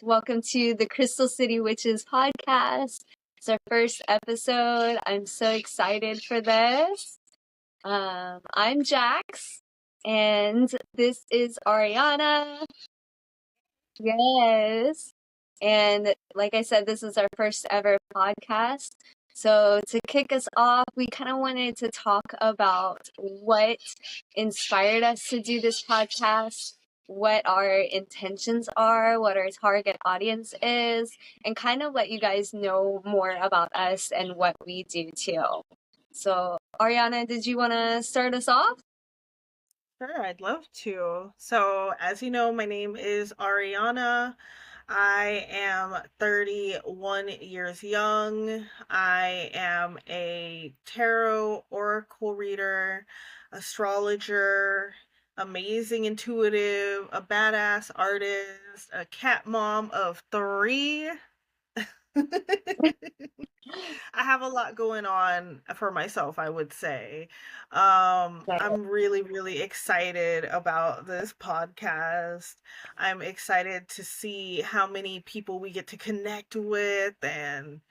Welcome to the Crystal City Witches podcast. It's our first episode. I'm so excited for this. I'm Jax, and this is Ariana. Yes. And like I said, this is our first ever podcast. So to kick us off, we kind of wanted to talk about what inspired us to do this podcast, what our intentions are, what our target audience is, and kind of let you guys know more about us and what we do too. So, Ariana, did you want to start us off? Sure, I'd love to. So, as you know, my name is Ariana. I am 31 years young. I am a tarot oracle reader, astrologer, amazing intuitive, a badass artist, a cat mom of three. I have a lot going on for myself, I would say. I'm really excited about this podcast. I'm excited to see how many people we get to connect with and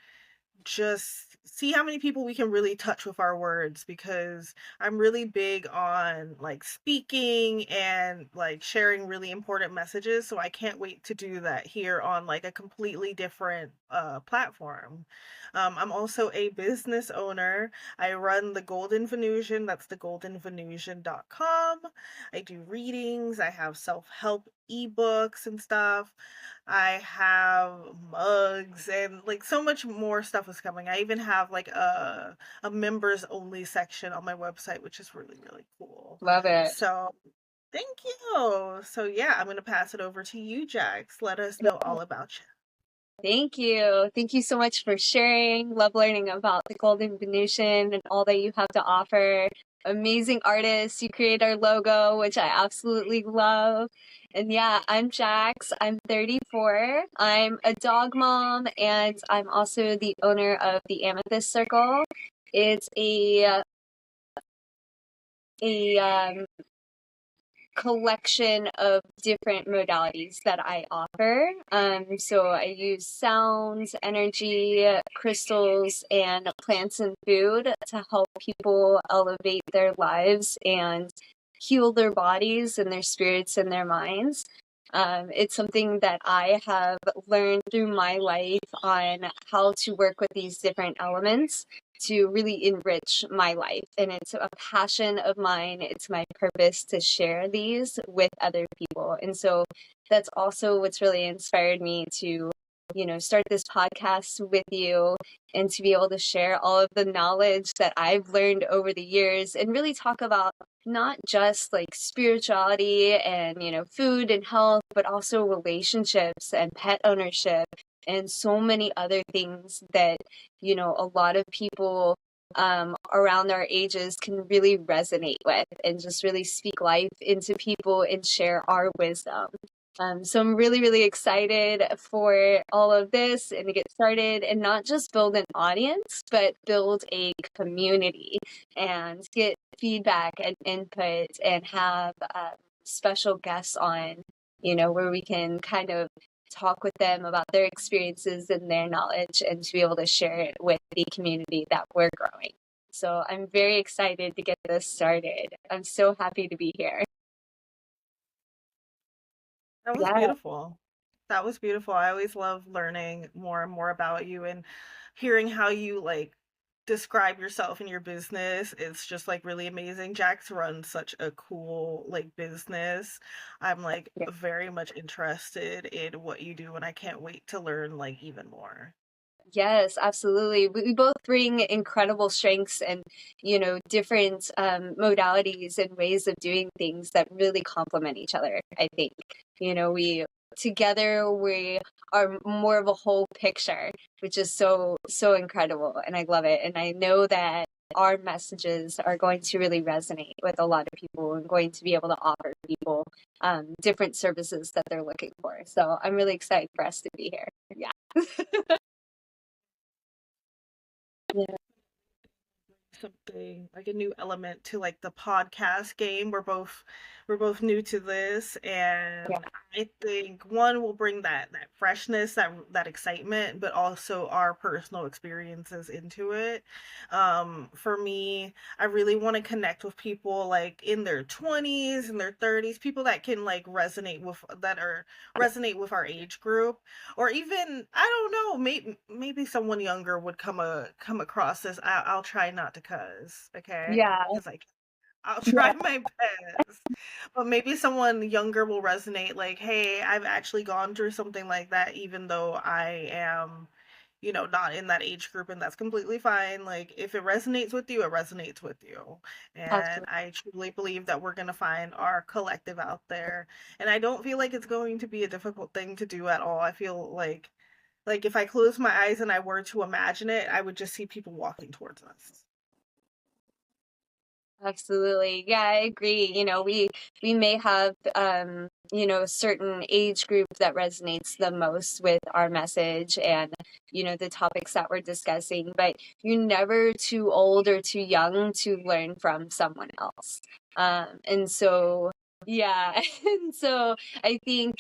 just see how many people we can really touch with our words, because I'm really big on like speaking and like sharing really important messages, so I can't wait to do that here on like a completely different platform. I'm also a business owner. I run the Golden Venusian, that's the goldenvenusian.com. I do readings, I have self-help ebooks and stuff. I have mugs and like so much more stuff is coming. I even have like a members only section on my website, which is really cool. Love it. So thank you. So yeah, I'm gonna pass it over to you, Jax. Let us know all about you. Thank you. Thank you so much for sharing. Love learning about the Golden Venusian and all that you have to offer. Amazing artist. You create our logo, which I absolutely love. And yeah, I'm Jax. I'm 34. I'm a dog mom, and I'm also the owner of the Amethyst Circle. It's a collection of different modalities that I offer. So I use sounds, energy, crystals, and plants and food to help people elevate their lives and heal their bodies and their spirits and their minds. It's something that I have learned through my life on how to work with these different elements to really enrich my life. And it's a passion of mine. It's my purpose to share these with other people. And so that's also what's really inspired me to, start this podcast with you and to be able to share all of the knowledge that I've learned over the years and really talk about not just like spirituality and, food and health, but also relationships and pet ownership and so many other things that a lot of people around our ages can really resonate with and just really speak life into people and share our wisdom. So I'm really excited for all of this and to get started and not just build an audience, but build a community and get feedback and input and have special guests on, where we can kind of talk with them about their experiences and their knowledge and to be able to share it with the community that we're growing. So I'm very excited to get this started. I'm so happy to be here. That was Yeah. beautiful. That was beautiful. I always love learning more and more about you and hearing how you like describe yourself and your business. It's just like really amazing. Jax runs such a cool like business. I'm like very much interested in what you do and I can't wait to learn like even more. Yes, absolutely. We both bring incredible strengths and, different modalities and ways of doing things that really complement each other, I think. We together we are more of a whole picture, which is so incredible and I love it. And I know that our messages are going to really resonate with a lot of people and going to be able to offer people different services that they're looking for. So I'm really excited for us to be here. Yeah. Something a new element to like the podcast game. We're both new to this, Yeah. and I think one will bring that freshness, that excitement, but also our personal experiences into it. For me, I really want to connect with people like in their 20s and their 30s, people that can like resonate with our age group, or even I don't know, maybe someone younger would come across this. I'll try not to cuss, okay? Yeah. Because I'll Yeah. try my best. But maybe someone younger will resonate like, hey, I've actually gone through something like that, even though I am, not in that age group, and that's completely fine. Like, if it resonates with you, it resonates with you. And Absolutely. I truly believe that we're going to find our collective out there. And I don't feel like it's going to be a difficult thing to do at all. I feel like if I close my eyes and I were to imagine it, I would just see people walking towards us. Absolutely. Yeah, I agree. We may have a certain age group that resonates the most with our message and the topics that we're discussing, but you're never too old or too young to learn from someone else. And so yeah, and so I think,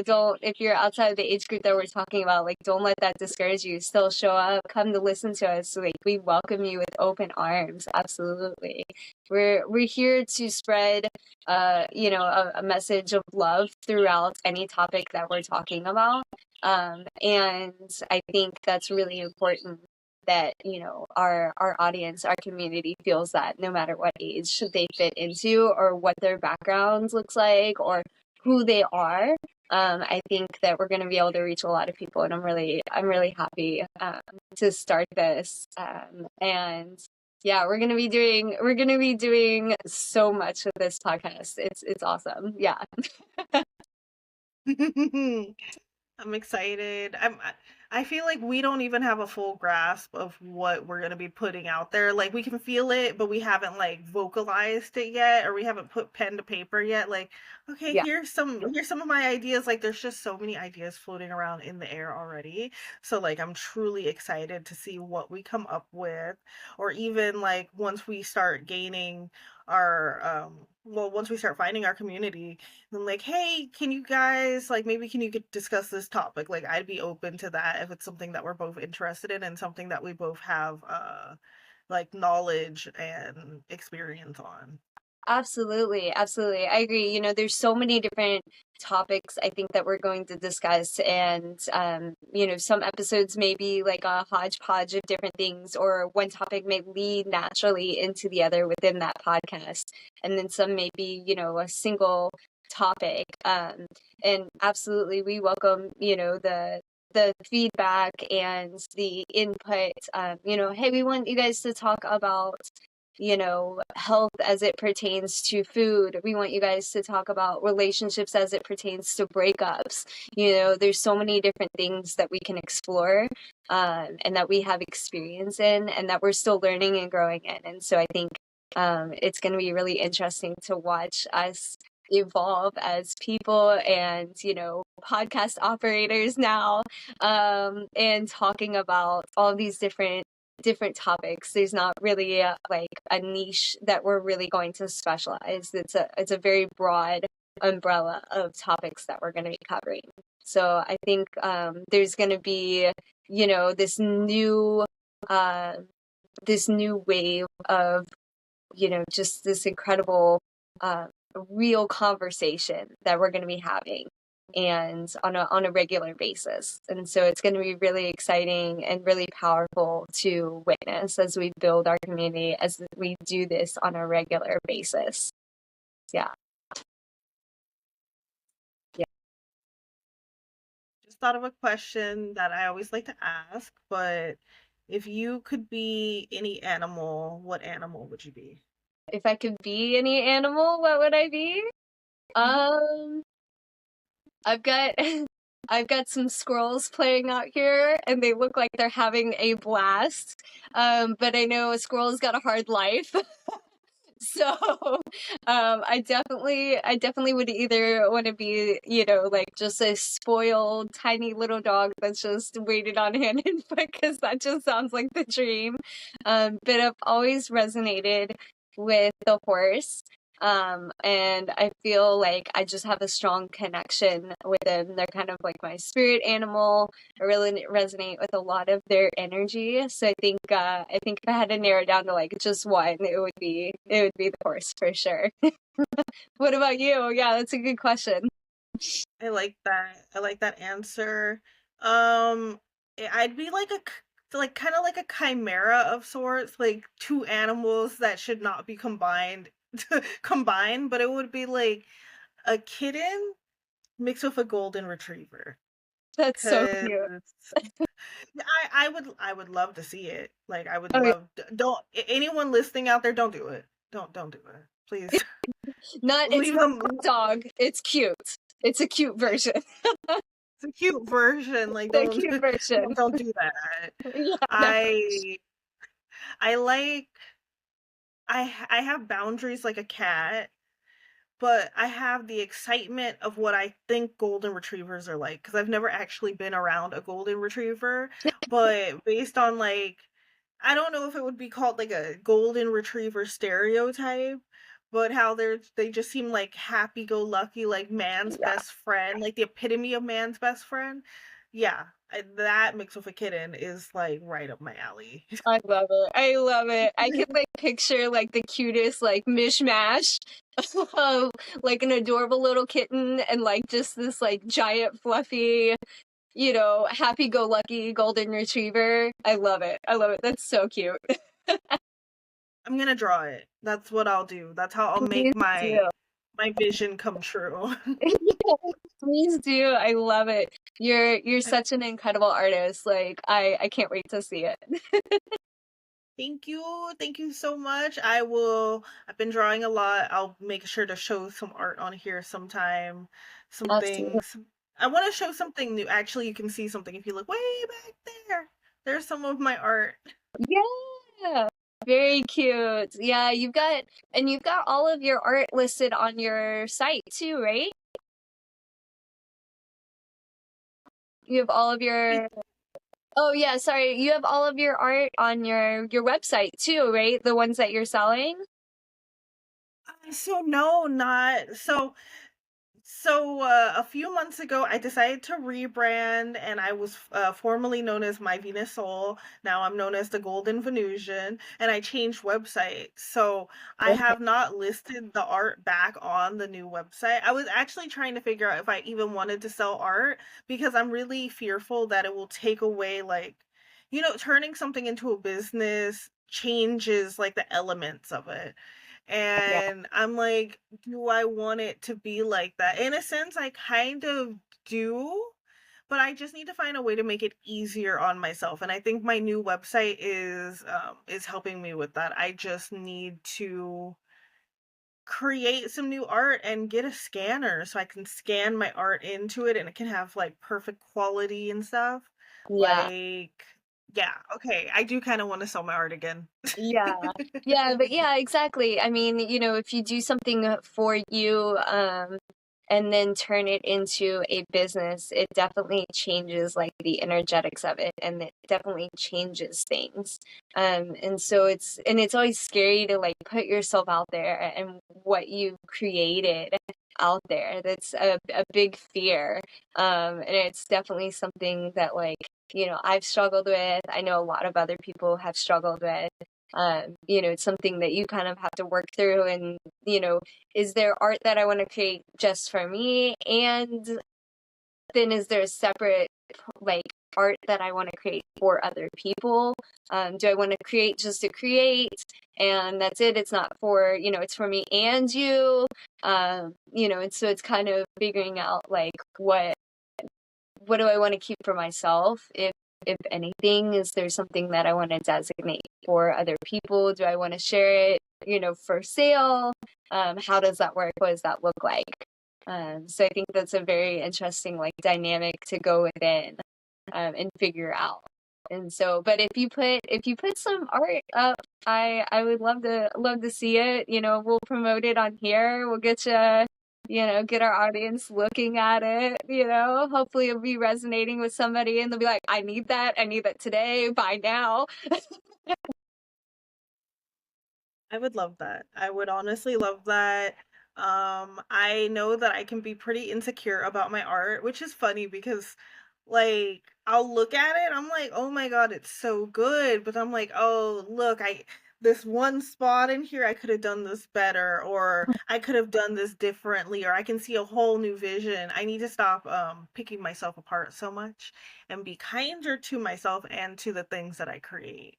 don't, if you're outside of the age group that we're talking about, like, don't let that discourage you. Still show up, come to listen to us. Like, we welcome you with open arms. Absolutely. We're here to spread a message of love throughout any topic that we're talking about. And I think that's really important that our audience, our community feels that no matter what age they fit into or what their backgrounds looks like or who they are. I think that we're going to be able to reach a lot of people, and I'm really happy to start this. And yeah, we're gonna be doing so much with this podcast. It's awesome. Yeah. I'm excited. I feel like we don't even have a full grasp of what we're going to be putting out there. Like, we can feel it, but we haven't like vocalized it yet, or we haven't put pen to paper yet. Like, okay, Yeah. here's some of my ideas. Like, there's just so many ideas floating around in the air already. So like, I'm truly excited to see what we come up with, or even like once we start gaining once we start finding our community, and like, hey, can you guys like maybe can you discuss this topic? Like, I'd be open to that if it's something that we're both interested in and something that we both have like knowledge and experience on. Absolutely, absolutely. I agree. There's so many different topics I think that we're going to discuss, and some episodes may be like a hodgepodge of different things, or one topic may lead naturally into the other within that podcast, and then some may be, a single topic. And absolutely, we welcome, the feedback and the input. Hey, we want you guys to talk about health as it pertains to food. We want you guys to talk about relationships as it pertains to breakups. There's so many different things that we can explore, and that we have experience in, and that we're still learning and growing in. And so I think it's going to be really interesting to watch us evolve as people and podcast operators now, and talking about all these different topics. There's not really like a niche that we're really going to specialize. It's a very broad umbrella of topics that we're going to be covering. So I think there's going to be uh, this new wave of just this incredible real conversation that we're going to be having, and on a regular basis. And so it's going to be really exciting and really powerful to witness as we build our community, as we do this on a regular basis. Yeah. Yeah. Just thought of a question that I always like to ask, but if you could be any animal, what animal would you be? If I could be any animal, what would I be? Mhm. Um, I've got I've got some squirrels playing out here, and they look like they're having a blast. But I know a squirrel's got a hard life. So, I definitely would either want to be, like just a spoiled tiny little dog that's just waited on hand and foot, because that just sounds like the dream. But I've always resonated with the horse. And I feel like I just have a strong connection with them. They're kind of like my spirit animal. I really resonate with a lot of their energy. So I think if I had to narrow down to like just one, it would be the horse for sure. What about you? Yeah, that's a good question. I like that. I like that answer. Um, I'd be like like kind of like a chimera of sorts, like two animals that should not be combined, but it would be like a kitten mixed with a golden retriever. That's so Cause cute. I would love to see it. Like I would Oh, yeah. love don't anyone listening out there, don't do it. Don't do it. Please. It's Leave not them. a dog. It's cute. It's a cute version. It's a cute version. Like The don't cute version. don't do that. Yeah, no. I I like I have boundaries like a cat, but I have the excitement of what I think golden retrievers are like because I've never actually been around a golden retriever, but based on like I don't know if it would be called like a golden retriever stereotype, but how they just seem like happy go lucky, like man's Yeah, best friend, like the epitome of man's best friend. Yeah, that mixed with a kitten is like right up my alley. I love it. I love it. I can like picture like the cutest like mishmash of like an adorable little kitten and like just this like giant fluffy, happy-go-lucky golden retriever. I love it. I love it. That's so cute. I'm gonna draw it. That's what I'll do. That's how I'll Please make do. my vision come true. Please do. I love it. You're such an incredible artist. Like I can't wait to see it. Thank you. Thank you so much. I've been drawing a lot. I'll make sure to show some art on here sometime. Some Absolutely. things. I want to show something new. Actually, you can see something if you look way back there. There's some of my art. Yeah. Very cute. Yeah, you've got all of your art listed on your site too, right? You have all of your Oh yeah, sorry. You have all of your art on your website too, right? The ones that you're selling? So no, not a few months ago, I decided to rebrand, and I was formerly known as My Venus Soul. Now I'm known as the Golden Venusian, and I changed websites. So I Okay. have not listed the art back on the new website. I was actually trying to figure out if I even wanted to sell art because I'm really fearful that it will take away, like, turning something into a business changes like the elements of it. Yeah. And I'm like, do I want it to be like that? In a sense, I kind of do, but I just need to find a way to make it easier on myself. And I think my new website is helping me with that. I just need to create some new art and get a scanner so I can scan my art into it and it can have like perfect quality and stuff. Yeah. Like, yeah, okay. I do kind of want to sell my art again. Yeah. Yeah, but yeah, exactly. I mean, if you do something for you, and then turn it into a business, it definitely changes like the energetics of it, and it definitely changes things. And it's always scary to like put yourself out there and what you created out there. That's a big fear. And it's definitely something that like, I've struggled with. I know a lot of other people have struggled with. It's something that you kind of have to work through, and is there art that I want to create just for me, and then is there a separate like art that I want to create for other people? Do I want to create just to create and that's it? It's not for, it's for me and you. And so it's kind of figuring out like what do I want to keep for myself, if anything? Is there something that I want to designate for other people? Do I want to share it, for sale? How does that work? What does that look like? So I think that's a very interesting like dynamic to go within, and figure out. And so, but if you put some art up, I would love to see it. You know, we'll promote it on here. We'll get you know, get our audience looking at it. You know, hopefully it'll be resonating with somebody, and they'll be like, I need that. I need that today. Buy now. I would love that. I would honestly love that. I know that I can be pretty insecure about my art, which is funny because like I'll look at it, I'm like, "Oh my God, it's so good." But I'm like, "Oh, look, I this one spot in here I could have done this better or I could have done this differently or I can see a whole new vision." I need to stop picking myself apart so much and be kinder to myself and to the things that I create.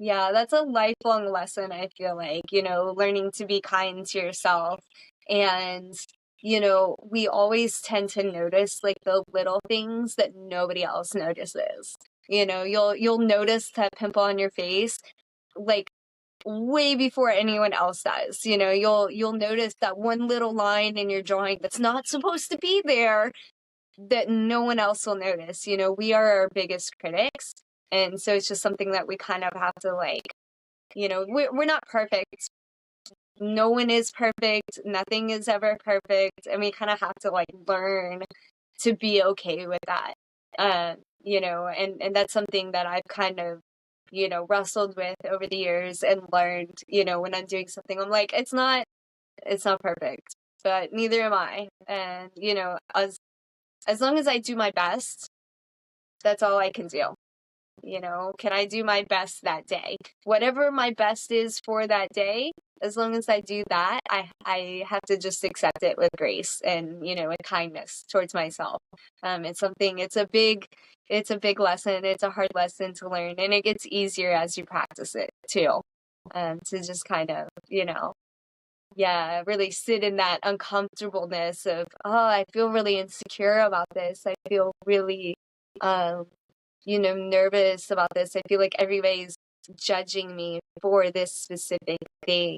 Yeah, that's a lifelong lesson, I feel like, you know, learning to be kind to yourself. And, you know, we always tend to notice like the little things that nobody else notices. You know, you'll notice that pimple on your face like way before anyone else does. You know, you'll notice that one little line in your drawing that's not supposed to be there that no one else will notice. You know, we are our biggest critics. And so it's just something that we kind of have to like, you know, we're not perfect. No one is perfect. Nothing is ever perfect. And we kind of have to like learn to be okay with that. You know, and that's something that I've kind of, you know, wrestled with over the years and learned, you know, when I'm doing something, I'm like, it's not perfect, but neither am I. And, you know, as long as I do my best, that's all I can do. You know, can I do my best that day? Whatever my best is for that day, as long as I do that, I have to just accept it with grace and, you know, with kindness towards myself. It's something, it's a big lesson. It's a hard lesson to learn, and it gets easier as you practice it too. To just kind of, you know, yeah, really sit in that uncomfortableness of, oh, I feel really insecure about this. I feel really, um, you know, nervous about this. I feel like everybody's judging me for this specific thing.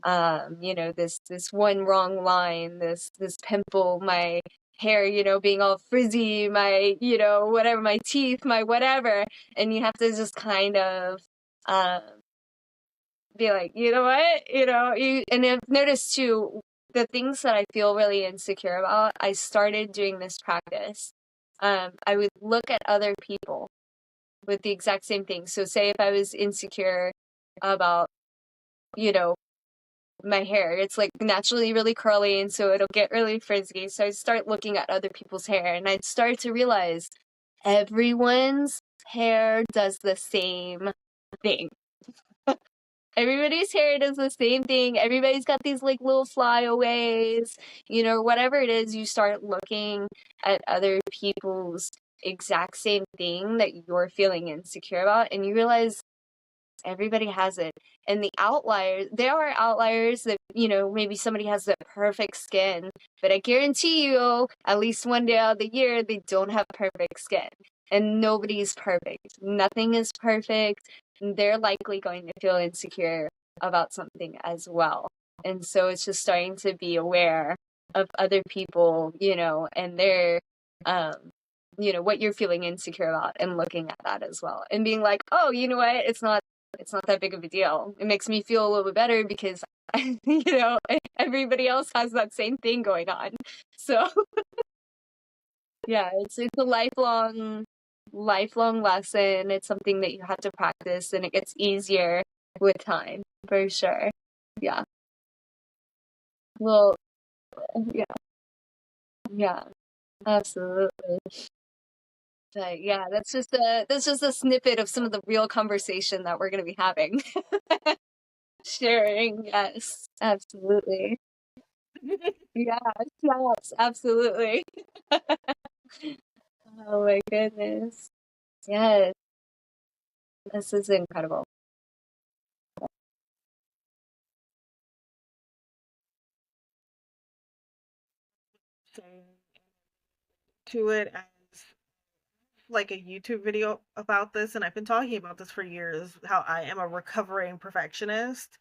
You know, this one wrong line, this pimple, my hair, you know, being all frizzy, my, you know, whatever, my teeth, my whatever. And you have to just kind of um be like, you know what? You know, and I've noticed too, the things that I feel really insecure about, I started doing this practice. I would look at other people with the exact same thing. So say if I was insecure about, you know, my hair, it's like naturally really curly and so it'll get really frizzy. So I'd start looking at other people's hair and I'd start to realize everyone's hair does the same thing. Everybody's hair does the same thing. Everybody's got these like little flyaways, you know, whatever it is, you start looking at other people's exact same thing that you're feeling insecure about, and you realize everybody has it. And the outliers, there are outliers that, you know, maybe somebody has the perfect skin, but I guarantee you, at least one day out of the year, they don't have perfect skin. And nobody's perfect. Nothing is perfect. They're likely going to feel insecure about something as well. And so it's just starting to be aware of other people, you know, and their, um, you know, what you're feeling insecure about and looking at that as well. And being like, oh, you know what? It's not that big of a deal. It makes me feel a little bit better because, you know, everybody else has that same thing going on. So, yeah, it's a lifelong lesson. It's something that you have to practice and it gets easier with time, for sure. Yeah. Well, yeah, yeah, absolutely. But yeah, that's just a snippet of some of the real conversation that we're going to be having. Sharing, yes, absolutely. Yes, yes, absolutely. Oh my goodness. Yes, this is incredible. To it as like a YouTube video about this, and I've been talking about this for years, how I am a recovering perfectionist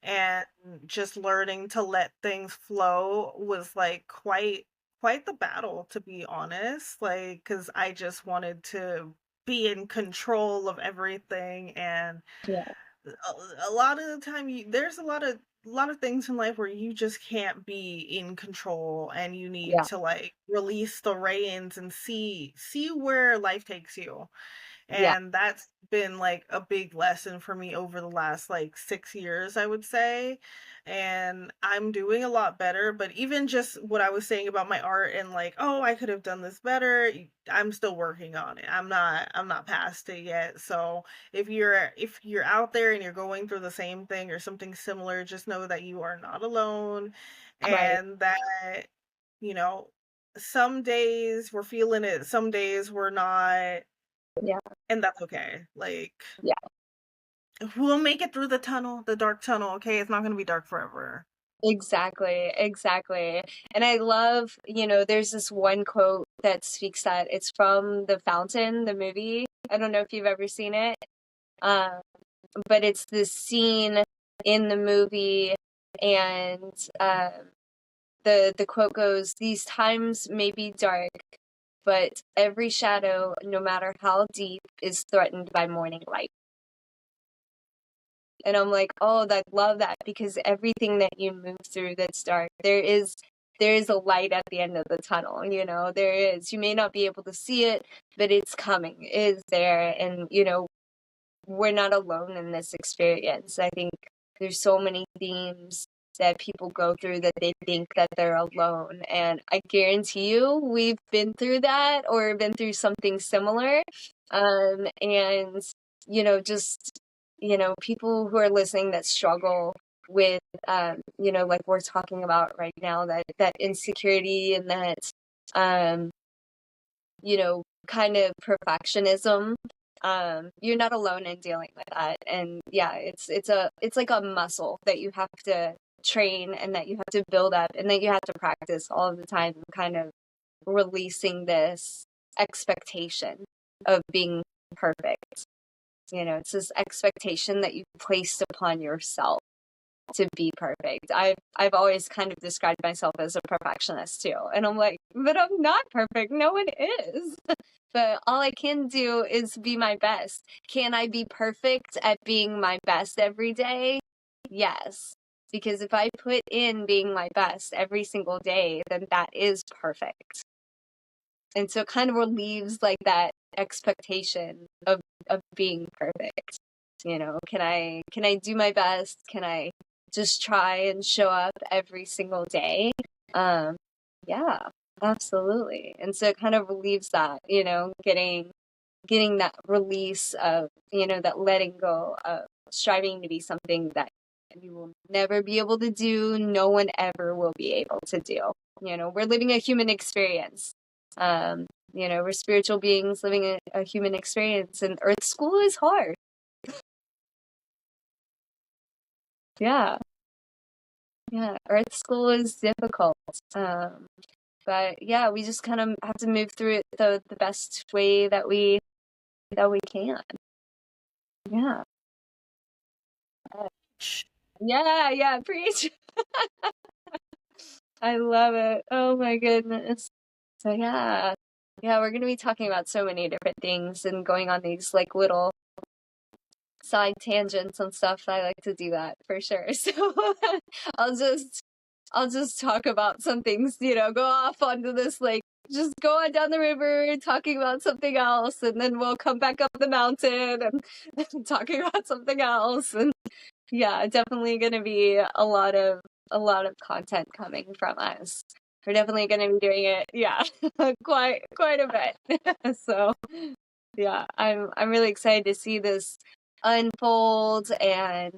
and just learning to let things flow was like quite the battle, to be honest, like cuz I just wanted to be in control of everything. And Yeah. a lot of the time there's a lot of things in life where you just can't be in control, and you need Yeah. to like release the reins and see where life takes you. Yeah. And that's been like a big lesson for me over the last like 6 years, I would say. And I'm doing a lot better. But even just what I was saying about my art and like, oh, I could have done this better, I'm still working on it. I'm not past it yet. So if you're out there and you're going through the same thing or something similar, just know that you are not alone, Right. and that, you know, some days we're feeling it, some days we're not, Yeah. and that's okay. Like, Yeah. we'll make it through the dark tunnel, okay? It's not going to be dark forever. Exactly, exactly. And I love, there's this one quote that speaks that. It's from The Fountain, the movie. I don't know if you've ever seen it. Um, but it's this scene in the movie, and the quote goes, "These times may be dark, but every shadow, no matter how deep, is threatened by morning light." And I'm like, oh, I love that, because everything that you move through that's dark, there is a light at the end of the tunnel, there is. You may not be able to see it, but it's coming. It is there. And, we're not alone in this experience. I think there's so many themes that people go through that they think that they're alone. And I guarantee you, we've been through that or been through something similar. And, just, people who are listening that struggle with, like we're talking about right now, that insecurity and that, um, kind of perfectionism. You're not alone in dealing with that. And yeah, it's like a muscle that you have to train and that you have to build up and that you have to practice all of the time, kind of releasing this expectation of being perfect. It's this expectation that you placed upon yourself to be perfect. I've always kind of described myself as a perfectionist too. And I'm like, but I'm not perfect. No one is. But all I can do is be my best. Can I be perfect at being my best every day? Yes. Because if I put in being my best every single day, then that is perfect. And so it kind of relieves like that expectation of being perfect. Can I do my best? Can I just try and show up every single day? Um, yeah, absolutely. And so it kind of relieves that, getting that release of, that letting go of striving to be something that you will never be able to do, no one ever will be able to do. We're living a human experience. Um, we're spiritual beings living a human experience, and Earth School is hard. Yeah. Yeah. Earth School is difficult. But yeah, we just kind of have to move through it the best way that we can. Yeah. Yeah, yeah, preach. I love it. Oh my goodness. So yeah. Yeah, we're gonna be talking about so many different things and going on these like little side tangents and stuff. I like to do that for sure. So I'll just I'll just talk about some things, go off onto this like just go on down the river talking about something else, and then we'll come back up the mountain and talking about something else. And yeah, definitely gonna be a lot of content coming from us. We're definitely gonna be doing it, yeah, quite a bit. So yeah, I'm really excited to see this unfold and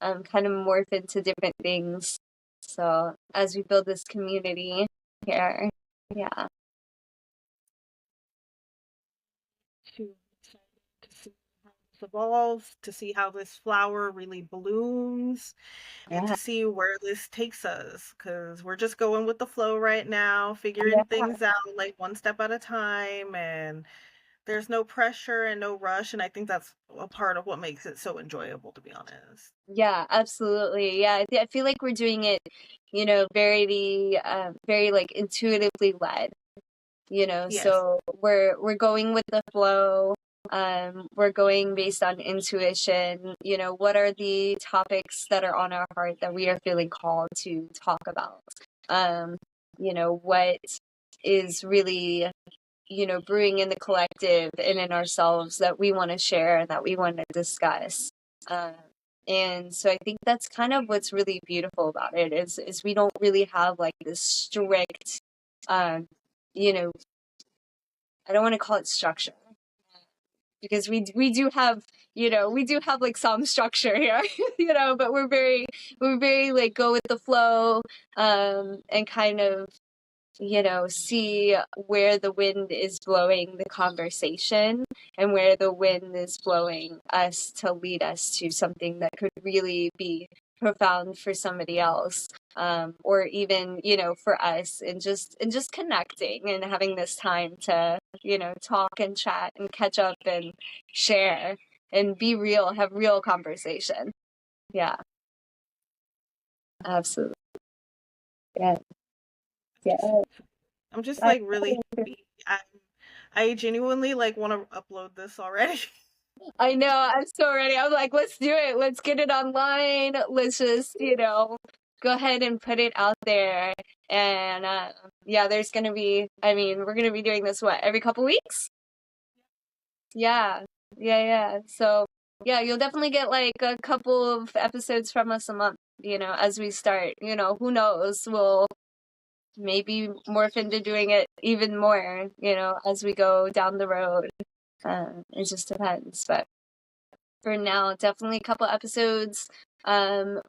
kind of morph into different things. So as we build this community here, yeah, To see how this evolves, to see how this flower really blooms, and yeah, to see where this takes us. Because we're just going with the flow right now, yeah, figuring things out like one step at a time, and there's no pressure and no rush. And I think that's a part of what makes it so enjoyable, to be honest. yeah, absolutely, yeah. I feel like we're doing it, very like intuitively led. Yes. So we're going with the flow. we're going based on intuition. What are the topics that are on our heart that we are feeling called to talk about? What is really, brewing in the collective and in ourselves that we want to share and that we want to discuss. And so I think that's kind of what's really beautiful about it is we don't really have like this strict, you know, I don't want to call it structure because we do have, like some structure here, but we're very like go with the flow, and kind of, see where the wind is blowing the conversation and where the wind is blowing us to lead us to something that could really be profound for somebody else, or even, for us, and just connecting and having this time to, talk and chat and catch up and share and be real, have real conversation. Yeah, absolutely. Yeah. Yeah. I'm just like really happy. I genuinely like want to upload this already. I know, I'm so ready. I'm like, let's do it. Let's get it online. Let's just, go ahead and put it out there. And yeah, there's going to be, we're going to be doing this, every couple weeks? Yeah. Yeah. So, yeah, you'll definitely get like a couple of episodes from us a month, as we start. Who knows? We'll maybe morph into doing it even more, as we go down the road. It just depends. But for now, definitely a couple episodes.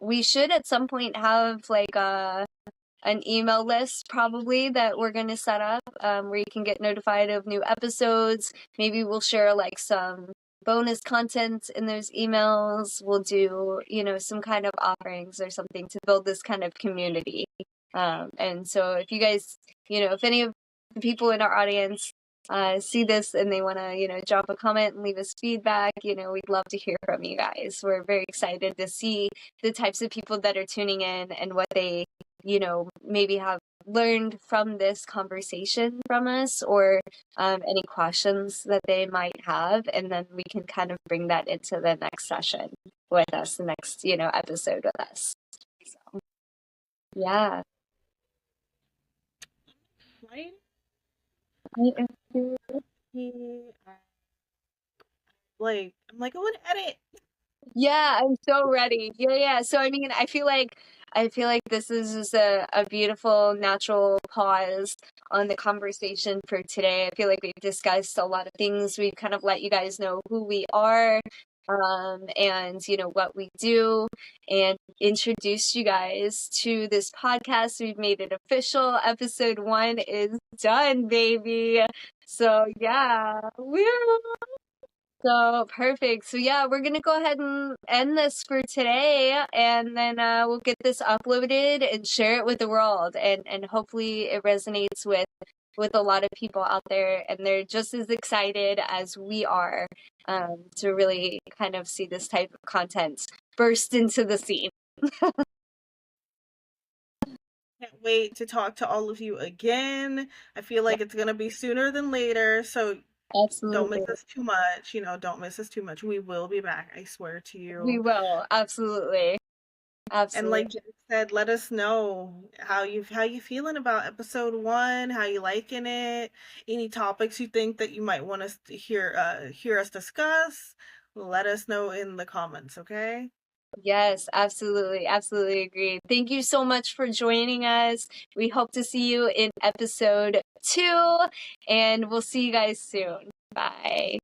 We should at some point have like an email list probably that we're going to set up, where you can get notified of new episodes. Maybe we'll share like some bonus content in those emails. We'll do, some kind of offerings or something to build this kind of community. And so if you guys, if any of the people in our audience see this and they want to, drop a comment and leave us feedback, we'd love to hear from you guys. We're very excited to see the types of people that are tuning in and what they, maybe have learned from this conversation from us, or any questions that they might have. And then we can kind of bring that into the next session with us, the next, episode with us. So, yeah. Right? I'm like, I want to edit. Yeah, I'm so ready. Yeah. So I feel like this is just a beautiful natural pause on the conversation for today. I feel like we've discussed a lot of things. We've kind of let you guys know who we are, and what we do, and introduced you guys to this podcast. We've made it official. Episode 1 is done, baby. So yeah. Woo! So perfect. So yeah, we're gonna go ahead and end this for today, and then we'll get this uploaded and share it with the world, and hopefully it resonates with a lot of people out there, and they're just as excited as we are, to really kind of see this type of content burst into the scene. Can't wait to talk to all of you again. I feel like it's gonna be sooner than later, so don't miss Absolutely. us too much. Don't miss us too much. We will be back, I swear to We you. will. Absolutely. And like Absolutely. Jen said, let us know how you feeling about episode 1, how you liking it, any topics you think that you might want us to hear us discuss. Let us know in the comments, okay? Yes, absolutely. Absolutely agree. Thank you so much for joining us. We hope to see you in episode 2, and we'll see you guys soon. Bye.